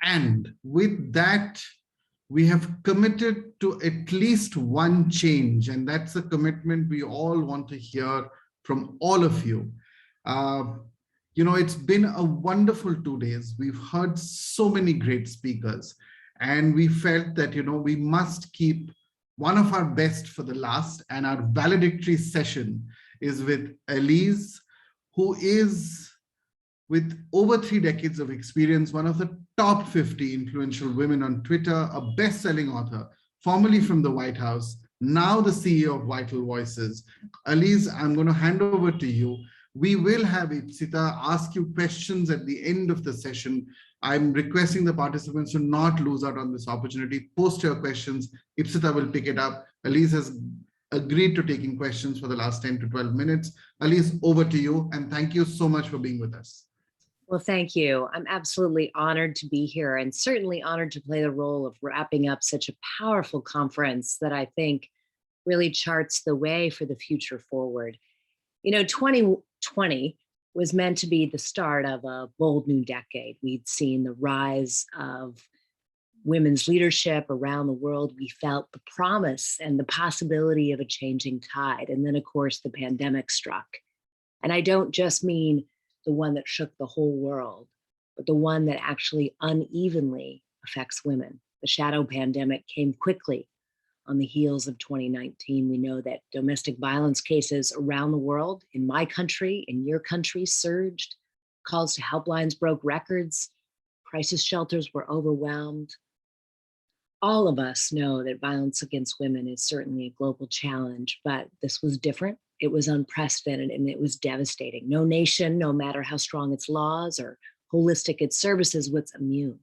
And with that, we have committed to at least one change, and that's a commitment we all want to hear from all of you. It's been a wonderful 2 days. We've heard so many great speakers, and we felt that, we must keep one of our best for the last, and our valedictory session is with Alyse, who is, with over 3 decades of experience, one of the top 50 influential women on Twitter, a best-selling author, formerly from the White House, now the CEO of Vital Voices. Alyse, I'm going to hand over to you. We will have Ipsita ask you questions at the end of the session. I'm requesting the participants to not lose out on this opportunity. Post your questions. Ipsita will pick it up. Alyse has agreed to taking questions for the last 10 to 12 minutes. Alyse, over to you, and thank you so much for being with us. Well, thank you. I'm absolutely honored to be here, and certainly honored to play the role of wrapping up such a powerful conference that I think really charts the way for the future forward. 2020 was meant to be the start of a bold new decade. We'd seen the rise of women's leadership around the world. We felt the promise and the possibility of a changing tide. And then, of course, the pandemic struck. And I don't just mean the one that shook the whole world, but the one that actually unevenly affects women. The shadow pandemic came quickly on the heels of 2019. We know that domestic violence cases around the world, in my country, in your country, surged. Calls to helplines broke records. Crisis shelters were overwhelmed. All of us know that violence against women is certainly a global challenge, but this was different. It was unprecedented, and it was devastating. No nation, no matter how strong its laws or holistic its services, was immune.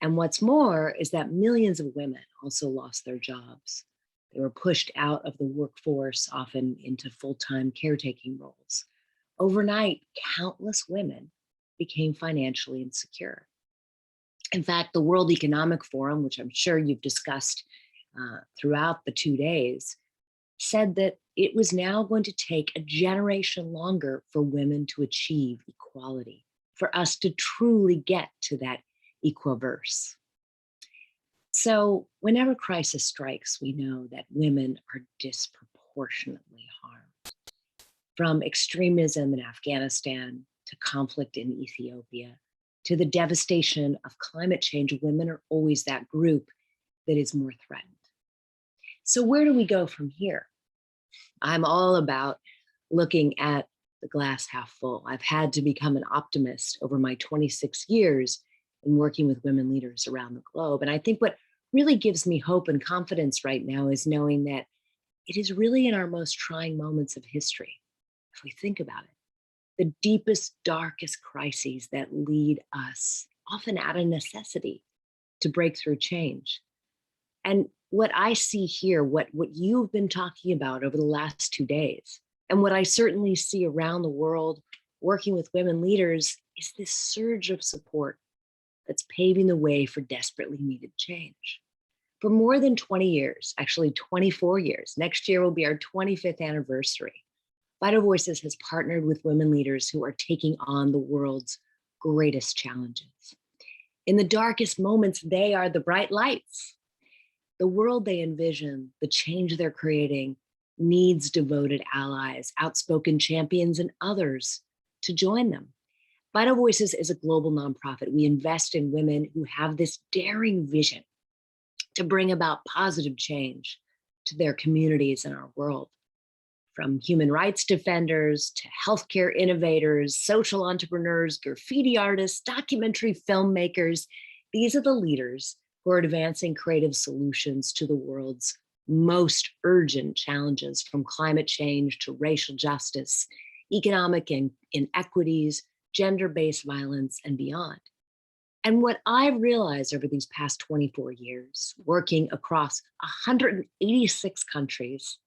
And what's more is that millions of women also lost their jobs. They were pushed out of the workforce, often into full-time caretaking roles. Overnight, countless women became financially insecure. In fact, the World Economic Forum, which I'm sure you've discussed throughout the 2 days, said that it was now going to take a generation longer for women to achieve equality, for us to truly get to that Equiverse. So whenever crisis strikes, we know that women are disproportionately harmed. From extremism in Afghanistan to conflict in Ethiopia, to the devastation of climate change, women are always that group that is more threatened. So where do we go from here? I'm all about looking at the glass half full. I've had to become an optimist over my 26 years in working with women leaders around the globe. And I think what really gives me hope and confidence right now is knowing that it is really in our most trying moments of history, if we think about it, the deepest, darkest crises that lead us, often out of necessity, to breakthrough change. And what I see here, what you've been talking about over the last 2 days, and what I certainly see around the world working with women leaders, is this surge of support that's paving the way for desperately needed change. For more than 20 years, actually 24 years, next year will be our 25th anniversary, Vital Voices has partnered with women leaders who are taking on the world's greatest challenges. In the darkest moments, they are the bright lights. The world they envision, the change they're creating, needs devoted allies, outspoken champions, and others to join them. Vital Voices is a global nonprofit. We invest in women who have this daring vision to bring about positive change to their communities and our world. From human rights defenders to healthcare innovators, social entrepreneurs, graffiti artists, documentary filmmakers, these are the leaders who are advancing creative solutions to the world's most urgent challenges, from climate change to racial justice, economic inequities, gender-based violence, and beyond. And what I've realized over these past 24 years, working across 186 countries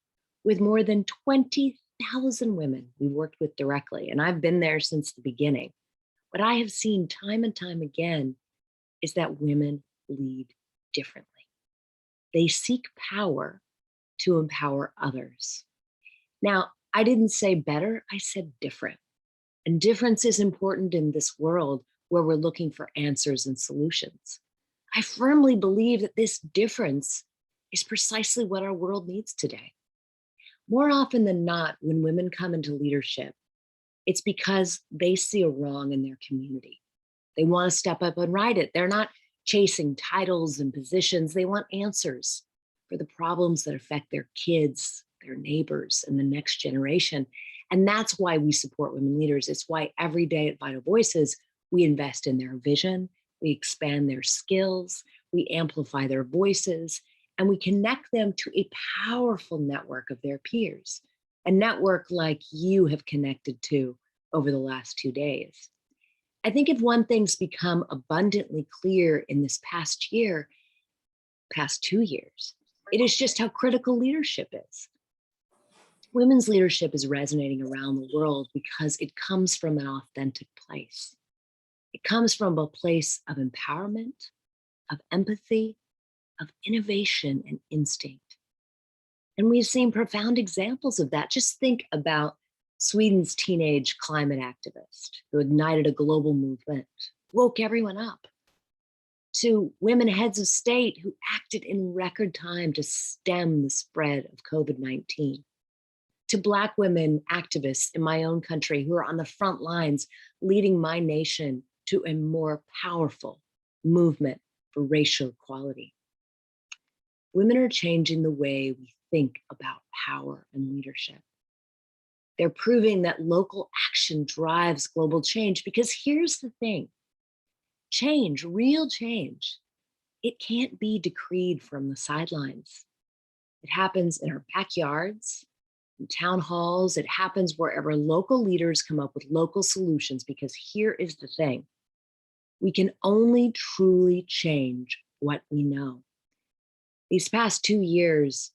with more than 20,000 women we worked with directly, and I've been there since the beginning, what I have seen time and time again is that women lead differently. They seek power to empower others. Now, I didn't say better, I said different. And difference is important in this world where we're looking for answers and solutions. I firmly believe that this difference is precisely what our world needs today. More often than not, when women come into leadership, it's because they see a wrong in their community. They want to step up and right it. They're not chasing titles and positions. They want answers for the problems that affect their kids, their neighbors, and the next generation. And that's why we support women leaders. It's why every day at Vital Voices, we invest in their vision, we expand their skills, we amplify their voices, and we connect them to a powerful network of their peers, a network like you have connected to over the last 2 days. I think if one thing's become abundantly clear in this past 2 years, it is just how critical leadership is. Women's leadership is resonating around the world because it comes from an authentic place. It comes from a place of empowerment, of empathy, of innovation and instinct. And we've seen profound examples of that. Just think about Sweden's teenage climate activist who ignited a global movement, woke everyone up, to women heads of state who acted in record time to stem the spread of COVID-19, to Black women activists in my own country who are on the front lines leading my nation to a more powerful movement for racial equality. Women are changing the way we think about power and leadership. They're proving that local action drives global change, because here's the thing: change, real change, it can't be decreed from the sidelines. It happens in our backyards, in town halls. It happens wherever local leaders come up with local solutions, because here is the thing: we can only truly change what we know. These past 2 years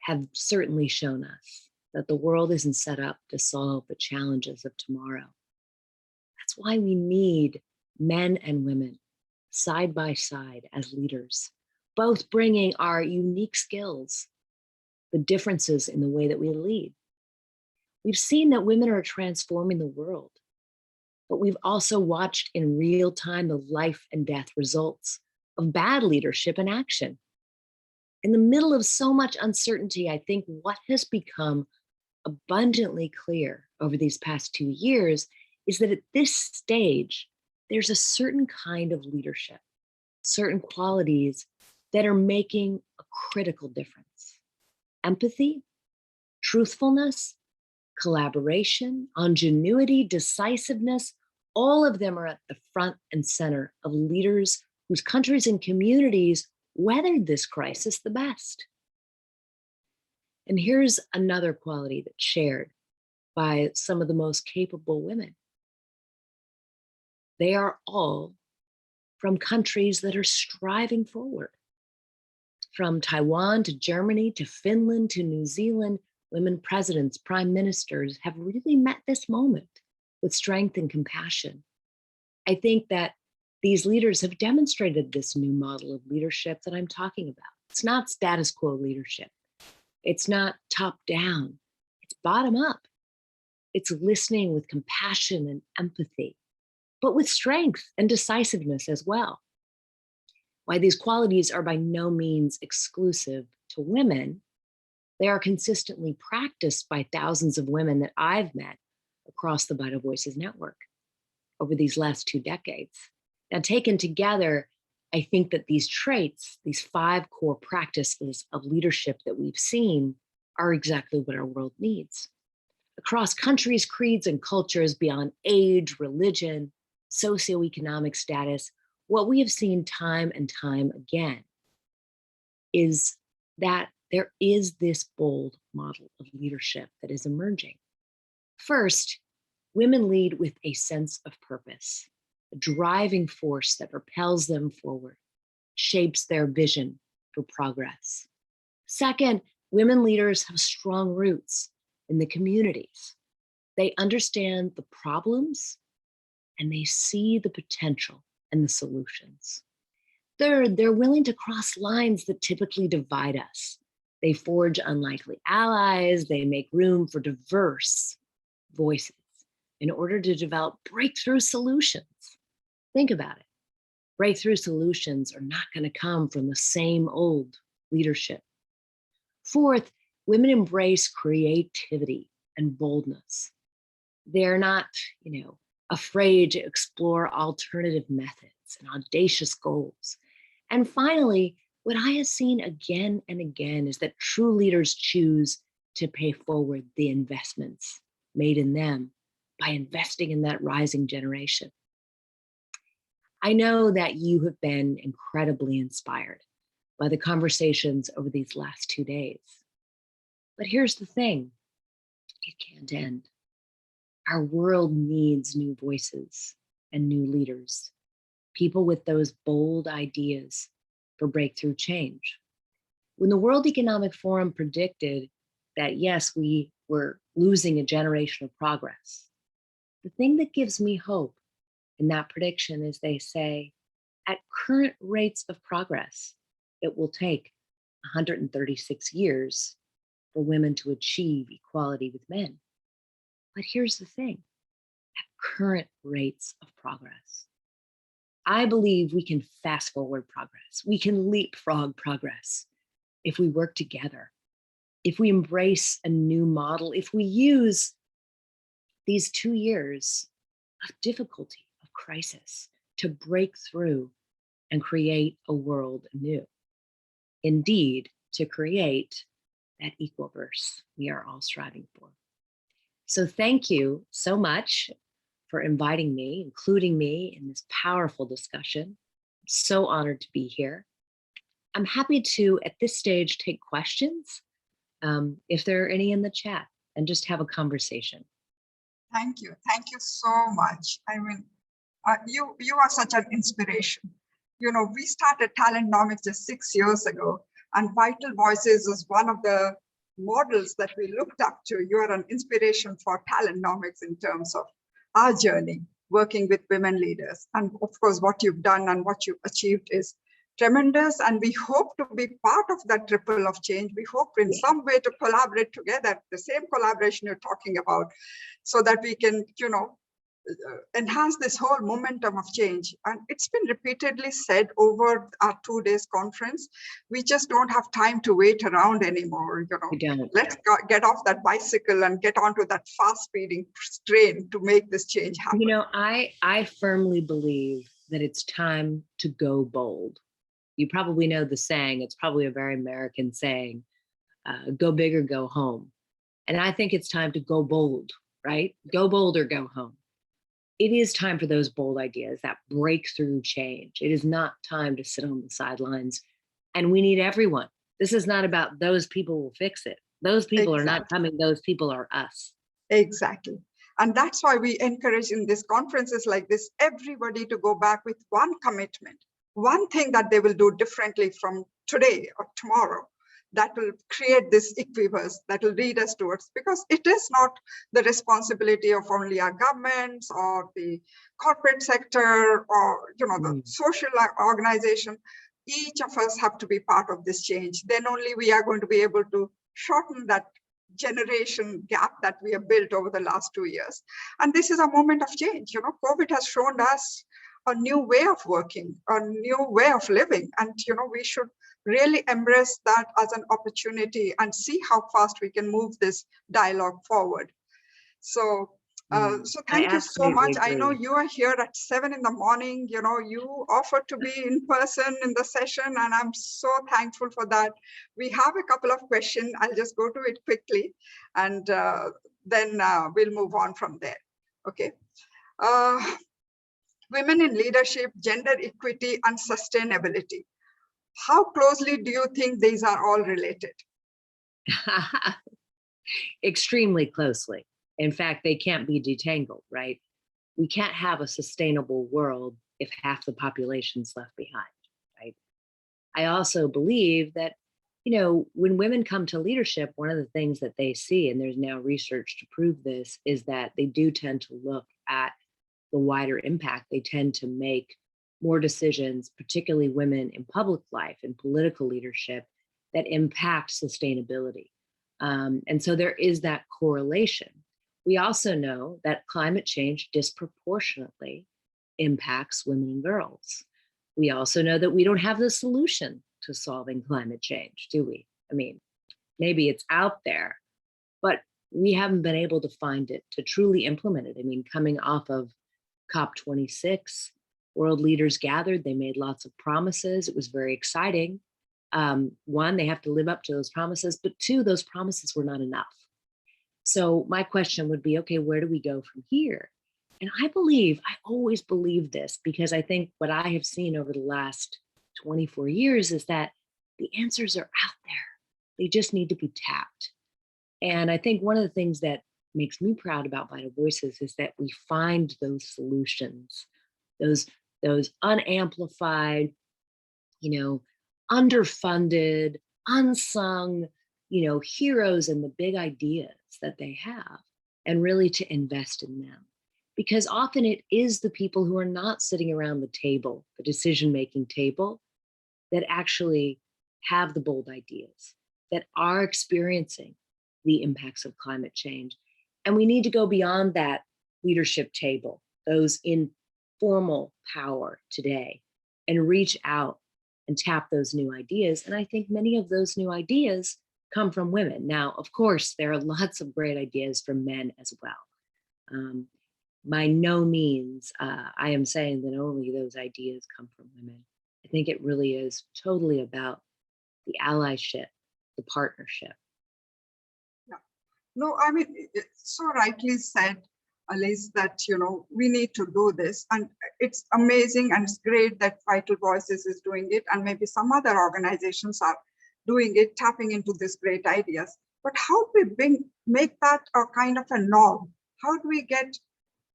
have certainly shown us that the world isn't set up to solve the challenges of tomorrow. That's why we need men and women side by side as leaders, both bringing our unique skills, the differences in the way that we lead. We've seen that women are transforming the world, but we've also watched in real time the life and death results of bad leadership and action. In the middle of so much uncertainty, I think what has become abundantly clear over these past 2 years is that at this stage, there's a certain kind of leadership, certain qualities that are making a critical difference. Empathy, truthfulness, collaboration, ingenuity, decisiveness, all of them are at the front and center of leaders whose countries and communities weathered this crisis the best. And here's another quality that's shared by some of the most capable women. They are all from countries that are striving forward. From Taiwan to Germany to Finland to New Zealand, women presidents, prime ministers have really met this moment with strength and compassion. I think that these leaders have demonstrated this new model of leadership that I'm talking about. It's not status quo leadership. It's not top down. It's bottom up. It's listening with compassion and empathy, but with strength and decisiveness as well. While these qualities are by no means exclusive to women, they are consistently practiced by thousands of women that I've met across the Vital Voices network over these last 2 decades. Now, taken together, I think that these traits, these 5 core practices of leadership that we've seen, are exactly what our world needs. Across countries, creeds, and cultures, beyond age, religion, socioeconomic status, what we have seen time and time again is that there is this bold model of leadership that is emerging. First, women lead with a sense of purpose, a driving force that propels them forward, shapes their vision for progress. Second, women leaders have strong roots in the communities. They understand the problems and they see the potential and the solutions. Third, they're willing to cross lines that typically divide us. They forge unlikely allies. They make room for diverse voices in order to develop breakthrough solutions. Think about it. Breakthrough solutions are not going to come from the same old leadership. Fourth, women embrace creativity and boldness. They're not, afraid to explore alternative methods and audacious goals. And finally, what I have seen again and again is that true leaders choose to pay forward the investments made in them by investing in that rising generation. I know that you have been incredibly inspired by the conversations over these last 2 days. But here's the thing, it can't end. Our world needs new voices and new leaders, people with those bold ideas for breakthrough change. When the World Economic Forum predicted that, yes, we were losing a generation of progress, the thing that gives me hope in that prediction is they say, at current rates of progress, it will take 136 years for women to achieve equality with men. But here's the thing, at current rates of progress, I believe we can fast forward progress. We can leapfrog progress if we work together, if we embrace a new model, if we use these 2 years of difficulty, of crisis, to break through and create a world anew. Indeed, to create that Equiverse we are all striving for. So thank you so much for inviting me, including me in this powerful discussion. I'm so honored to be here. I'm happy to, at this stage, take questions, if there are any in the chat, and just have a conversation. Thank you so much. I mean, you are such an inspiration. We started TalentNomics just 6 years ago, and Vital Voices is one of the models that we looked up to. You are an inspiration for TalentNomics in terms of our journey, working with women leaders. And of course, what you've done and what you've achieved is tremendous. And we hope to be part of that ripple of change. We hope in some way to collaborate together, the same collaboration you're talking about, so that we can, enhance this whole momentum of change. And it's been repeatedly said over our 2 days conference, we just don't have time to wait around anymore. Let's get off that bicycle and get onto that fast speeding train to make this change happen. I firmly believe that it's time to go bold. You probably know the saying, it's probably a very American saying, go big or go home. And I think it's time to go bold, right? Go bold or go home. It is time for those bold ideas, that breakthrough change. It is not time to sit on the sidelines, and we need everyone. This is not about those people will fix it. Those people are not coming, those people are us. Exactly. And that's why we encourage in these conferences like this, everybody to go back with one commitment, one thing that they will do differently from today or tomorrow, that will create this Equiverse that will lead us towards, because it is not the responsibility of only our governments or the corporate sector or the social organization. Each of us have to be part of this change. Then only we are going to be able to shorten that generation gap that we have built over the last 2 years. And this is a moment of change. COVID has shown us a new way of working, a new way of living. And, we should really embrace that as an opportunity and see how fast we can move this dialogue forward. So, so thank you so much. I know you are here at 7 in the morning. You offered to be in person in the session, and I'm so thankful for that. We have a couple of questions. I'll just go to it quickly, and then we'll move on from there. Okay. Women in leadership, gender equity, and sustainability. How closely do you think these are all related? Extremely closely. In fact, they can't be detangled, right? We can't have a sustainable world if half the population's left behind, right? I also believe that, when women come to leadership, one of the things that they see, and there's now research to prove this, is that they do tend to look at the wider impact. They tend to make more decisions, particularly women in public life and political leadership, that impact sustainability. And so there is that correlation. We also know that climate change disproportionately impacts women and girls. We also know that we don't have the solution to solving climate change, do we? I mean, maybe it's out there, but we haven't been able to find it to truly implement it. I mean, coming off of COP26, world leaders gathered, they made lots of promises. It was very exciting. One, they have to live up to those promises, but two, those promises were not enough. So my question would be, okay, where do we go from here? And I always believe this, because I think what I have seen over the last 24 years is that the answers are out there. They just need to be tapped. And I think one of the things that makes me proud about Vital Voices is that we find those solutions, those unamplified, underfunded, unsung, heroes and the big ideas that they have, and really to invest in them. Because often it is the people who are not sitting around the table, the decision-making table, that actually have the bold ideas, that are experiencing the impacts of climate change. And we need to go beyond that leadership table, those in formal power today, and reach out and tap those new ideas. And I think many of those new ideas come from women. Now, of course, there are lots of great ideas from men as well. By no means, I am saying that only those ideas come from women. I think it really is totally about the allyship, the partnership. Yeah. No, I mean, it's so rightly said, Alyse, that, we need to do this. And it's amazing and it's great that Vital Voices is doing it. And maybe some other organizations are doing it, tapping into these great ideas. But how do we make that a kind of a norm? How do we get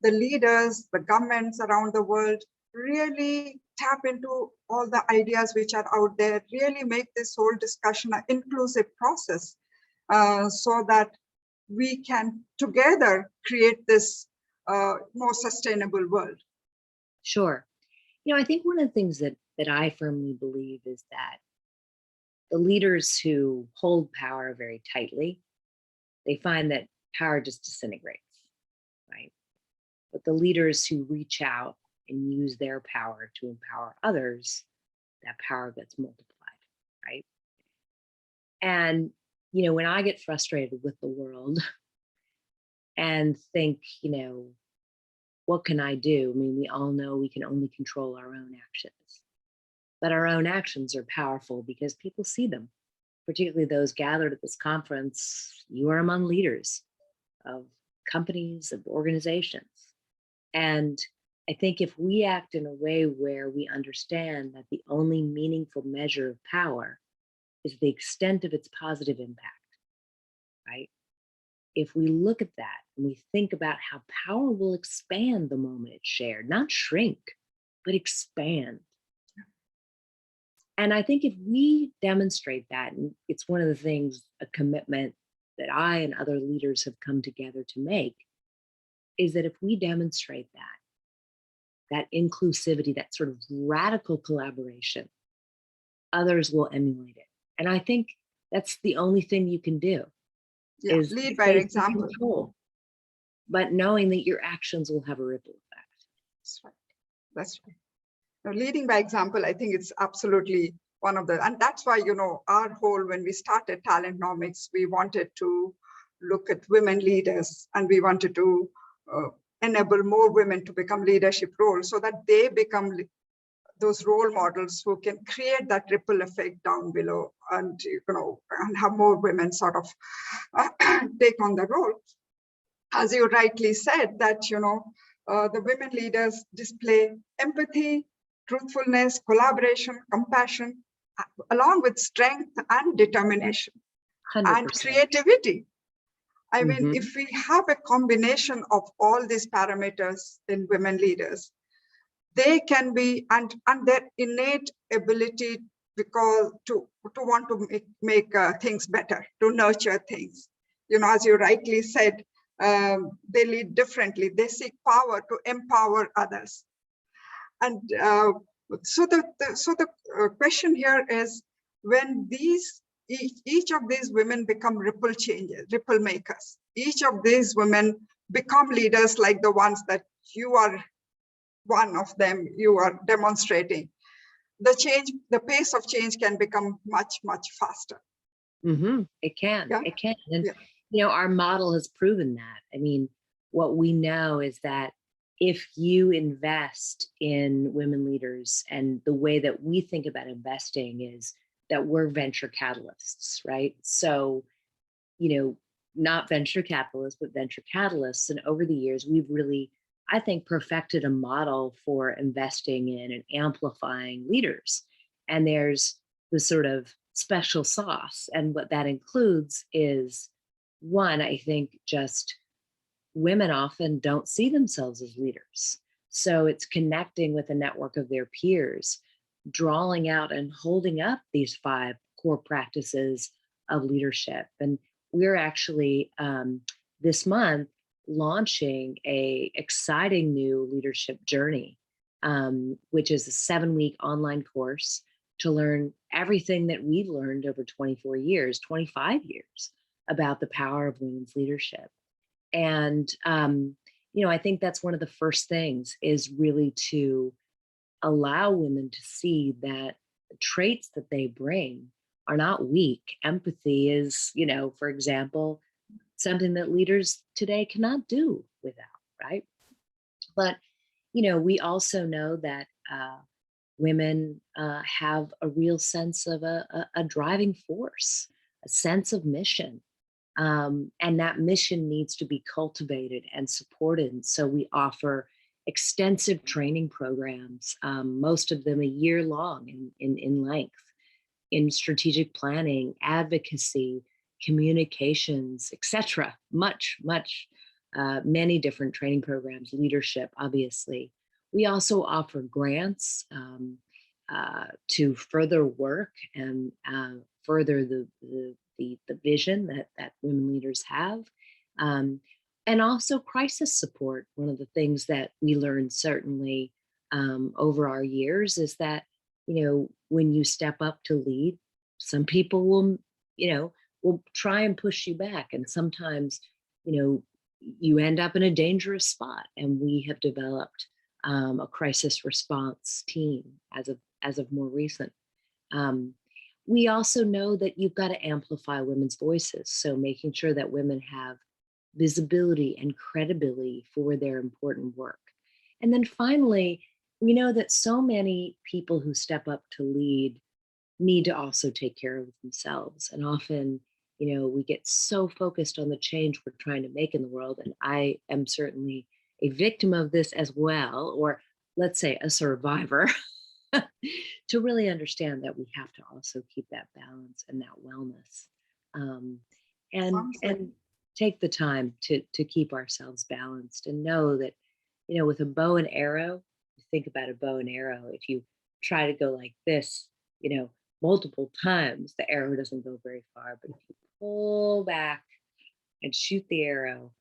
the leaders, the governments around the world really tap into all the ideas which are out there, really make this whole discussion an inclusive process, so that we can together create this more sustainable world? Sure. I think one of the things that I firmly believe is that the leaders who hold power very tightly, they find that power just disintegrates, right? But the leaders who reach out and use their power to empower others, that power gets multiplied, right? And, when I get frustrated with the world and think, what can I do? I mean, we all know we can only control our own actions, but our own actions are powerful because people see them, particularly those gathered at this conference. You are among leaders of companies, of organizations. And I think if we act in a way where we understand that the only meaningful measure of power is the extent of its positive impact, right? If we look at that and we think about how power will expand the moment it's shared, not shrink, but expand. And I think if we demonstrate that, and it's one of the things, a commitment that I and other leaders have come together to make, is that if we demonstrate that inclusivity, that sort of radical collaboration, others will emulate it. And I think that's the only thing you can do. Yeah, is lead by example. Control, but knowing that your actions will have a ripple effect. That's right. That's right. Now, leading by example, I think it's absolutely one of the, and that's why, our whole, when we started TalentNomics, we wanted to look at women leaders, and we wanted to enable more women to become leadership roles so that they become those role models who can create that ripple effect down below, and and have more women sort of take on the role. As you rightly said, that the women leaders display empathy, truthfulness, collaboration, compassion, along with strength and determination 100%. and creativity. I mean, if we have a combination of all these parameters in women leaders, they can be, and their innate ability because to want to make things better, to nurture things. As you rightly said, they lead differently. They seek power to empower others. And so the question here is, when each of these women become ripple makers, each of these women become leaders like the ones that you are one of them you are demonstrating, the pace of change can become much, much faster. It can, Yeah? it can. And, Yeah. you know, our model has proven that. I mean, what we know is that if you invest in women leaders, and the way that we think about investing is that we're venture catalysts, right? So, you know, not venture capitalists, but venture catalysts. And over the years, we've really, I think, perfected a model for investing in and amplifying leaders. And there's the sort of special sauce. And what that includes is, one, I think just women often don't see themselves as leaders. So it's connecting with a network of their peers, drawing out and holding up these 5 core practices of leadership. And we're actually this month launching a exciting new leadership journey, which is a 7-week online course to learn everything that we've learned over 24 years, 25 years about the power of women's leadership. And, you know, I think that's one of the first things, is really to allow women to see that the traits that they bring are not weak. Empathy is, you know, for example, something that leaders today cannot do without, right? But, you know, we also know that women have a real sense of a driving force, a sense of mission. And that mission needs to be cultivated and supported. And so we offer extensive training programs, most of them a year long in length, in strategic planning, advocacy, communications, etc. Many different training programs, leadership, obviously. We also offer grants to further work and further the vision that women leaders have. And also crisis support. One of the things that we learned certainly over our years is that, you know, when you step up to lead, some people will, you know, will try and push you back. And sometimes, you know, you end up in a dangerous spot. And we have developed a crisis response team as of more recent. We also know that you've got to amplify women's voices. So making sure that women have visibility and credibility for their important work. And then finally, we know that so many people who step up to lead need to also take care of themselves. And often, you know, we get so focused on the change we're trying to make in the world. And I am certainly a victim of this as well, or let's say a survivor, to really understand that we have to also keep that balance and that wellness, and take the time to keep ourselves balanced, and know that, you know, with a bow and arrow, think about a bow and arrow. If you try to go like this, you know, multiple times, the arrow doesn't go very far. But if you pull back and shoot the arrow,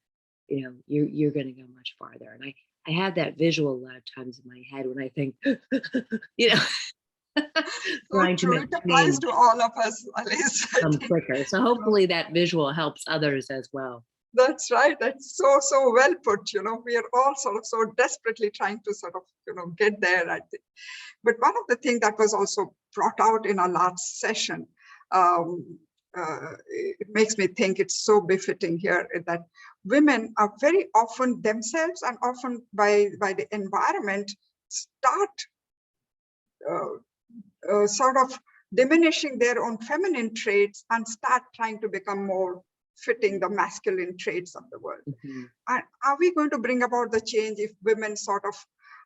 you know, you're going to go much farther. And I have that visual a lot of times in my head when I think, you know, So true. It applies to all of us, Alyse. Quicker. So hopefully that visual helps others as well. That's right. That's so well put. You know, we are all sort of so desperately trying to sort of, you know, get there, I think. But one of the things that was also brought out in our last session, it makes me think it's so befitting here, that women are very often themselves, and often by the environment, start sort of diminishing their own feminine traits and start trying to become more fitting the masculine traits of the world. And are we going to bring about the change if women sort of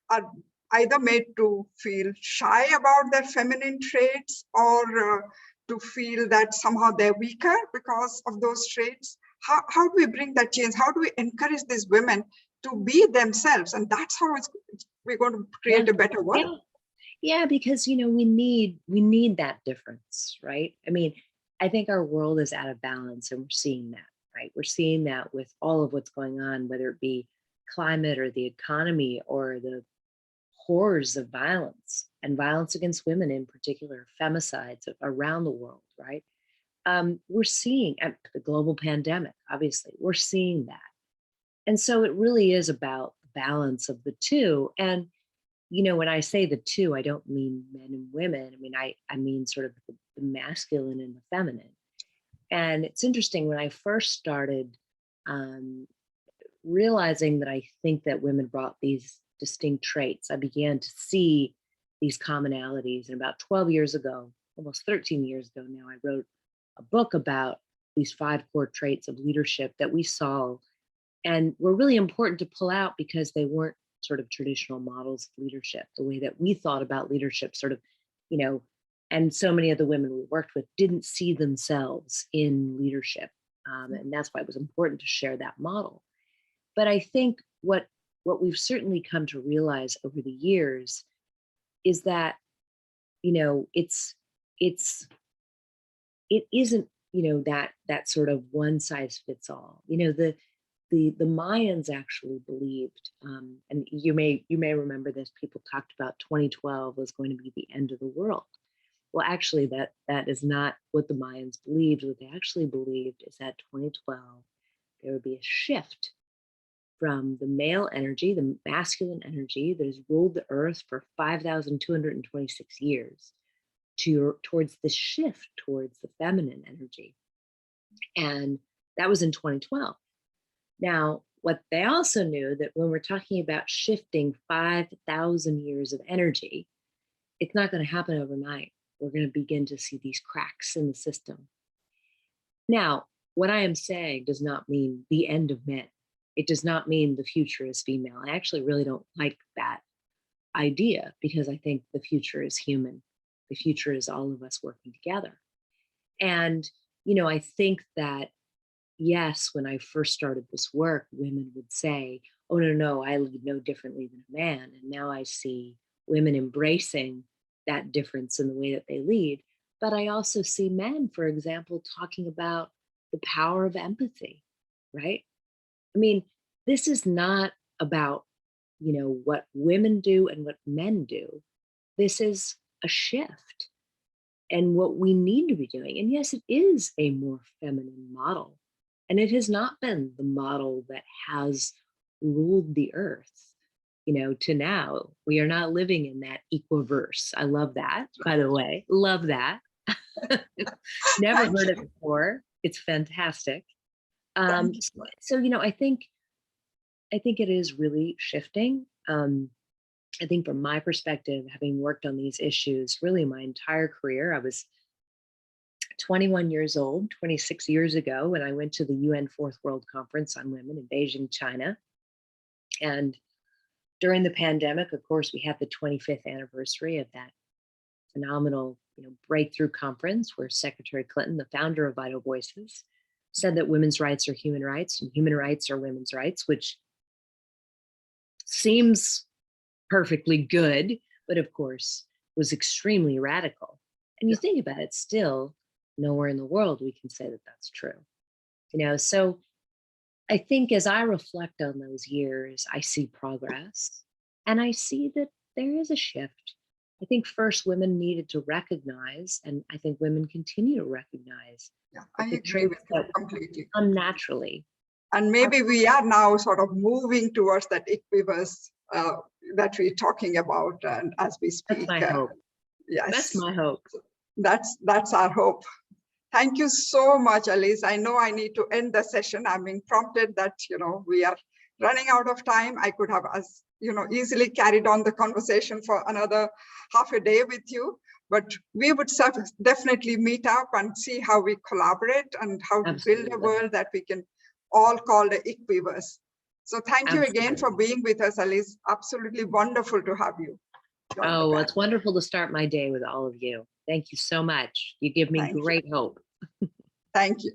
are either made to feel shy about their feminine traits, or to feel that somehow they're weaker because of those traits? How do we bring that change? How do we encourage these women to be themselves? And that's how we're going to create a better world. Yeah, because, you know, we need that difference, right? I mean, I think our world is out of balance, and we're seeing that, right? We're seeing that with all of what's going on, whether it be climate or the economy or the horrors of violence, and violence against women in particular, femicides around the world, right? We're seeing the global pandemic, obviously, we're seeing that. And so it really is about the balance of the two. And, when I say the two, I don't mean men and women. I mean, I mean sort of the masculine and the feminine. And it's interesting, when I first started realizing that I think that women brought these distinct traits, I began to see these commonalities. And about 12 years ago, almost 13 years ago now, I wrote a book about these 5 core traits of leadership that we saw and were really important to pull out because they weren't sort of traditional models of leadership, the way that we thought about leadership, sort of, and so many of the women we worked with didn't see themselves in leadership. And that's why it was important to share that model. But I think what we've certainly come to realize over the years is that, it isn't, that sort of one size fits all. The Mayans actually believed, and you may remember this, people talked about 2012 was going to be the end of the world. Well, actually, that is not what the Mayans believed. What they actually believed is that 2012, there would be a shift from the male energy, the masculine energy that has ruled the earth for 5,226 years, towards the shift towards the feminine energy. And that was in 2012. Now, what they also knew, that when we're talking about shifting 5,000 years of energy, it's not going to happen overnight. We're going to begin to see these cracks in the system. Now, what I am saying does not mean the end of men. It does not mean the future is female. I actually really don't like that idea, because I think the future is human. The future is all of us working together. And, I think that, yes, when I first started this work, women would say, oh, no, I lead no differently than a man. And now I see women embracing that difference in the way that they lead. But I also see men, for example, talking about the power of empathy, right? I mean, this is not about, what women do and what men do. This is a shift and what we need to be doing. And yes, it is a more feminine model. And it has not been the model that has ruled the earth, to now. We are not living in that Equiverse. I love that, by the way. Love that. Never heard it before. It's fantastic. So, I think it is really shifting. I think from my perspective, having worked on these issues really my entire career, I was 21 years old, 26 years ago, when I went to the UN Fourth World Conference on Women in Beijing, China. And during the pandemic, of course, we had the 25th anniversary of that phenomenal, breakthrough conference where Secretary Clinton, the founder of Vital Voices, said that women's rights are human rights and human rights are women's rights, which seems perfectly good, but of course was extremely radical. And you think about it, still nowhere in the world we can say that that's true. So I think as I reflect on those years, I see progress and I see that there is a shift. I think first women needed to recognize, and I think women continue to recognize. Yeah, I agree with you completely. Unnaturally. And maybe we are now sort of moving towards that Equiverse that we're talking about, and as we speak. That's my hope. Yes. That's my hope. That's our hope. Thank you so much, Alyse. I know I need to end the session. I'm being prompted that, we are running out of time. I could have, easily carried on the conversation for another half a day with you, but we would definitely meet up and see how we collaborate and how to build a world that we can all call the Equiverse. So thank you again for being with us, Alyse. Absolutely wonderful to have you. Oh, well, it's wonderful to start my day with all of you. Thank you so much. You give me great hope. Thank you.